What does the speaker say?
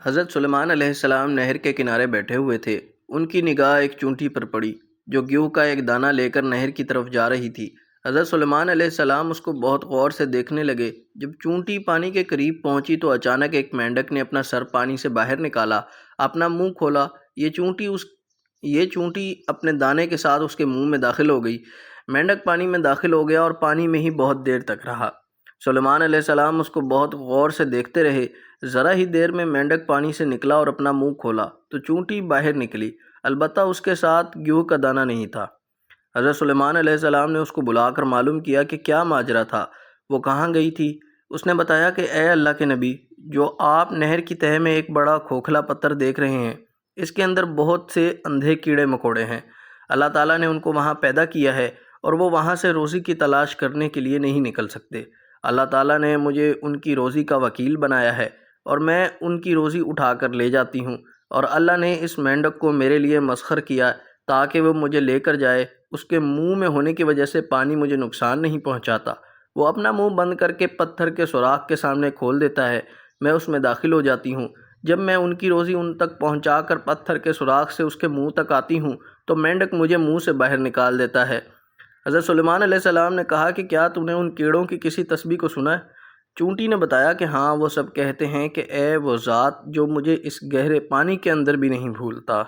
حضرت سلیمان علیہ السلام نہر کے کنارے بیٹھے ہوئے تھے۔ ان کی نگاہ ایک چونٹی پر پڑی جو گیہوں کا ایک دانہ لے کر نہر کی طرف جا رہی تھی۔ حضرت سلیمان علیہ السلام اس کو بہت غور سے دیکھنے لگے۔ جب چونٹی پانی کے قریب پہنچی تو اچانک ایک مینڈک نے اپنا سر پانی سے باہر نکالا، اپنا منہ کھولا۔ یہ چونٹی اپنے دانے کے ساتھ اس کے منہ میں داخل ہو گئی۔ مینڈک پانی میں داخل ہو گیا اور پانی میں ہی بہت دیر تک رہا۔ سلیمان علیہ السلام اس کو بہت غور سے دیکھتے رہے۔ ذرا ہی دیر میں مینڈک پانی سے نکلا اور اپنا منہ کھولا تو چونٹی باہر نکلی، البتہ اس کے ساتھ گیہوں کا دانہ نہیں تھا۔ حضرت سلیمان علیہ السلام نے اس کو بلا کر معلوم کیا کہ کیا ماجرا تھا، وہ کہاں گئی تھی۔ اس نے بتایا کہ اے اللہ کے نبی، جو آپ نہر کی تہہ میں ایک بڑا کھوکھلا پتھر دیکھ رہے ہیں، اس کے اندر بہت سے اندھے کیڑے مکوڑے ہیں۔ اللہ تعالیٰ نے ان کو وہاں پیدا کیا ہے اور وہ وہاں سے روزی کی تلاش کرنے کے لیے نہیں نکل سکتے۔ اللہ تعالیٰ نے مجھے ان کی روزی کا وکیل بنایا ہے اور میں ان کی روزی اٹھا کر لے جاتی ہوں، اور اللہ نے اس مینڈک کو میرے لیے مسخر کیا تاکہ وہ مجھے لے کر جائے۔ اس کے منہ میں ہونے کی وجہ سے پانی مجھے نقصان نہیں پہنچاتا۔ وہ اپنا منہ بند کر کے پتھر کے سوراخ کے سامنے کھول دیتا ہے، میں اس میں داخل ہو جاتی ہوں۔ جب میں ان کی روزی ان تک پہنچا کر پتھر کے سوراخ سے اس کے منہ تک آتی ہوں تو مینڈک مجھے منہ سے باہر نکال دیتا ہے۔ حضرت سلیمان علیہ السلام نے کہا کہ کیا تم نے ان کیڑوں کی کسی تسبیح کو سنا ہے؟ چونٹی نے بتایا کہ ہاں، وہ سب کہتے ہیں کہ اے وہ ذات جو مجھے اس گہرے پانی کے اندر بھی نہیں بھولتا۔